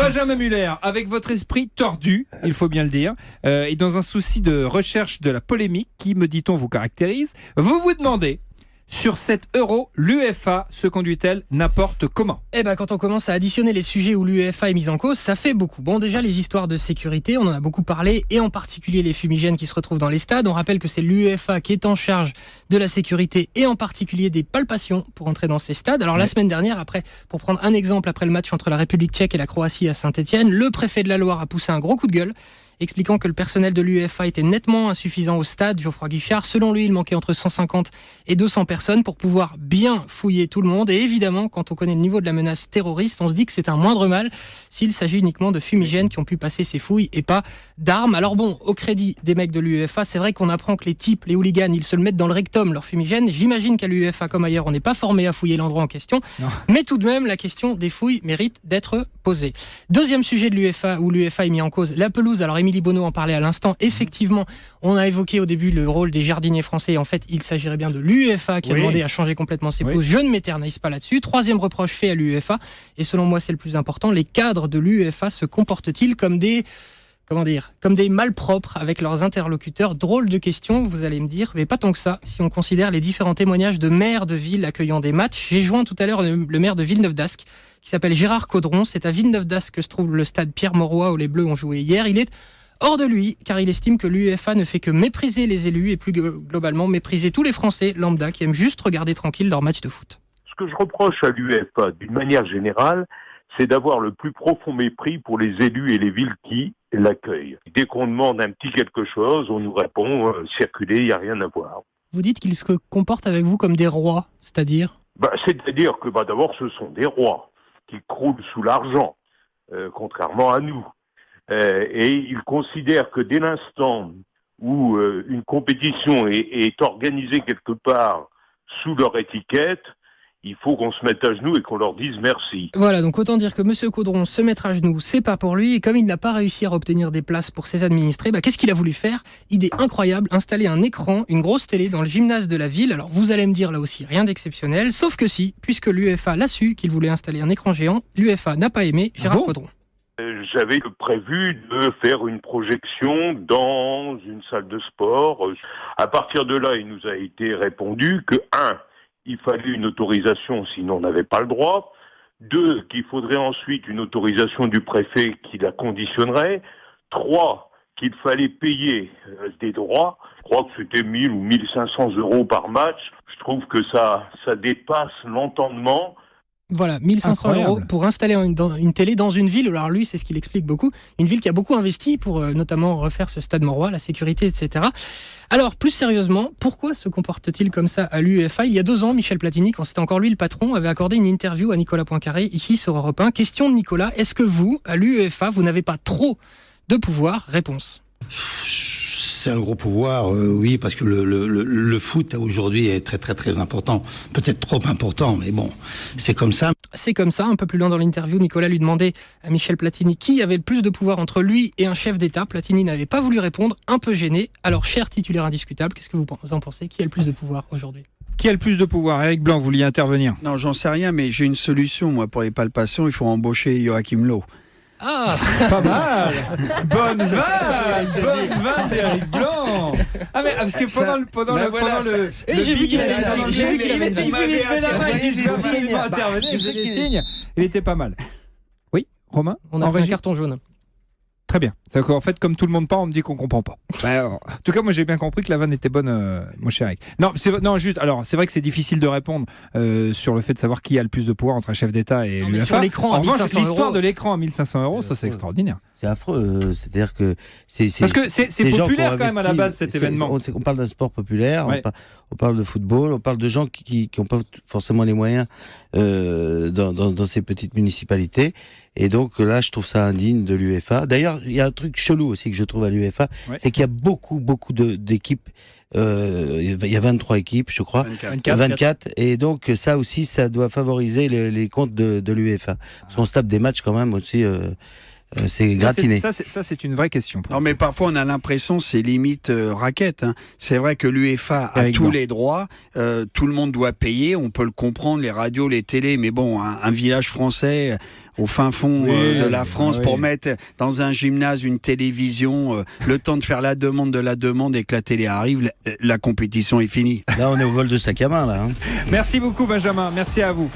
Benjamin Muller, avec votre esprit tordu, il faut bien le dire, et dans un souci de recherche de la polémique qui, me dit-on, vous caractérise, vous vous demandez, sur 7 €, l'UEFA se conduit-elle n'importe comment ? Eh ben, quand on commence à additionner les sujets où l'UEFA est mise en cause, ça fait beaucoup. Bon, déjà, les histoires de sécurité, on en a beaucoup parlé, et en particulier les fumigènes qui se retrouvent dans les stades. On rappelle que c'est l'UEFA qui est en charge de la sécurité, et en particulier des palpations pour entrer dans ces stades. Alors, la semaine dernière, pour prendre un exemple, après le match entre la République tchèque et la Croatie à Saint-Etienne, le préfet de la Loire a poussé un gros coup de gueule, expliquant que le personnel de l'UEFA était nettement insuffisant au stade. Geoffroy Guichard, selon lui, il manquait entre 150 et 200 personnes pour pouvoir bien fouiller tout le monde. Et évidemment, quand on connaît le niveau de la menace terroriste, on se dit que c'est un moindre mal s'il s'agit uniquement de fumigènes qui ont pu passer ces fouilles et pas d'armes. Alors bon, au crédit des mecs de l'UEFA, c'est vrai qu'on apprend que les types, les hooligans, ils se le mettent dans le rectum, leur fumigène. J'imagine qu'à l'UEFA comme ailleurs, on n'est pas formé à fouiller l'endroit en question. Non. Mais tout de même, la question des fouilles mérite d'être posée. Deuxième sujet de l'UEFA, où l'UEFA est mis en cause, la pelouse. Alors Émilie Bonneau en parlait à l'instant. Effectivement, on a évoqué au début le rôle des jardiniers français. En fait, il s'agirait bien de l'UEFA qui a demandé à changer complètement ses pelouses. Je ne m'éternise pas là-dessus. Troisième reproche fait à l'UEFA, et selon moi c'est le plus important, les cadres de l'UEFA se comportent-ils comme des malpropres avec leurs interlocuteurs? Drôle de question, vous allez me dire, mais pas tant que ça, si on considère les différents témoignages de maires de villes accueillant des matchs. J'ai joint tout à l'heure le maire de Villeneuve-d'Ascq, qui s'appelle Gérard Caudron. C'est à Villeneuve-d'Ascq que se trouve le stade Pierre-Mauroy où les Bleus ont joué hier. Il est hors de lui, car il estime que l'UEFA ne fait que mépriser les élus et plus globalement mépriser tous les Français lambda qui aiment juste regarder tranquille leur match de foot. Ce que je reproche à l'UEFA, d'une manière générale, c'est d'avoir le plus profond mépris pour les élus et les villes qui l'accueillent. Dès qu'on demande un petit quelque chose, on nous répond circuler, il n'y a rien à voir. Vous dites qu'ils se comportent avec vous comme des rois, c'est-à-dire C'est-à-dire que d'abord ce sont des rois qui croulent sous l'argent, contrairement à nous. Et ils considèrent que dès l'instant où une compétition est organisée quelque part sous leur étiquette, il faut qu'on se mette à genoux et qu'on leur dise merci. Voilà, donc autant dire que M. Caudron se mettre à genoux, c'est pas pour lui. Et comme il n'a pas réussi à obtenir des places pour ses administrés, qu'est-ce qu'il a voulu faire ? Idée incroyable, installer un écran, une grosse télé dans le gymnase de la ville. Alors vous allez me dire là aussi, rien d'exceptionnel, sauf que si, puisque l'UEFA l'a su qu'il voulait installer un écran géant, l'UEFA n'a pas aimé Gérard Caudron. J'avais prévu de faire une projection dans une salle de sport. À partir de là, il nous a été répondu que, 1, il fallait une autorisation, sinon on n'avait pas le droit. 2, qu'il faudrait ensuite une autorisation du préfet qui la conditionnerait. 3, qu'il fallait payer des droits. Je crois que c'était 1000 ou 1500 € par match. Je trouve que ça dépasse l'entendement. Voilà, 1500 € pour installer une télé dans une ville. Alors lui, c'est ce qu'il explique beaucoup. Une ville qui a beaucoup investi pour notamment refaire ce stade Mauroy, la sécurité, etc. Alors, plus sérieusement, pourquoi se comporte-t-il comme ça à l'UEFA ? Il y a 2 ans, Michel Platini, quand c'était encore lui le patron, avait accordé une interview à Nicolas Poincaré, ici sur Europe 1. Question de Nicolas, est-ce que vous, à l'UEFA, vous n'avez pas trop de pouvoir ? Réponse. C'est un gros pouvoir, oui, parce que le foot aujourd'hui est très très très important, peut-être trop important, mais bon, c'est comme ça. C'est comme ça, un peu plus loin dans l'interview, Nicolas lui demandait à Michel Platini qui avait le plus de pouvoir entre lui et un chef d'État. Platini n'avait pas voulu répondre, un peu gêné. Alors, cher titulaire indiscutable, qu'est-ce que vous en pensez ? Qui a le plus de pouvoir aujourd'hui ? Qui a le plus de pouvoir ? Éric Blanc, vous vouliez intervenir ? Non, j'en sais rien, mais j'ai une solution, moi, pour les palpations, il faut embaucher Joachim Löw. Ah, pas mal. Bonne vanne d'Éric Blanc. Ah mais parce que pendant le j'ai vu qu'il avait des signes. Il était pas mal. Oui, Romain, on a fait un carton jaune. Très bien. C'est qu'en fait, comme tout le monde parle, on me dit qu'on comprend pas. En tout cas, moi, j'ai bien compris que la vanne était bonne, mon cher Eric. Alors, c'est vrai que c'est difficile de répondre sur le fait de savoir qui a le plus de pouvoir entre un chef d'État et l'UEFA. Sur l'écran, en revanche, l'histoire de l'écran à 1500 €, ça, c'est extraordinaire. C'est affreux. C'est-à-dire que parce que c'est populaire quand même à la base cet événement. On parle d'un sport populaire, on parle de football, on parle de gens qui n'ont pas forcément les moyens dans ces petites municipalités. Et donc là, je trouve ça indigne de l'UEFA. D'ailleurs, il y a un truc chelou aussi que je trouve à l'UEFA, c'est qu'il y a beaucoup d'équipes. Il y a 23 équipes, je crois. 24. Et donc ça aussi, ça doit favoriser les comptes de l'UEFA. Parce qu'on se tape des matchs quand même aussi. c'est gratiné. Ça, c'est une vraie question. Non, mais parfois on a l'impression c'est limite raquette. Hein. C'est vrai que l'UEFA a Eric tous Blanc. les droits, tout le monde doit payer, on peut le comprendre, les radios, les télés, mais bon, un village français au fin fond de la France pour mettre dans un gymnase une télévision, le temps de faire la demande et que la télé arrive, la compétition est finie. Là, on est au vol de sac à main, là. Hein. Merci beaucoup, Benjamin. Merci à vous.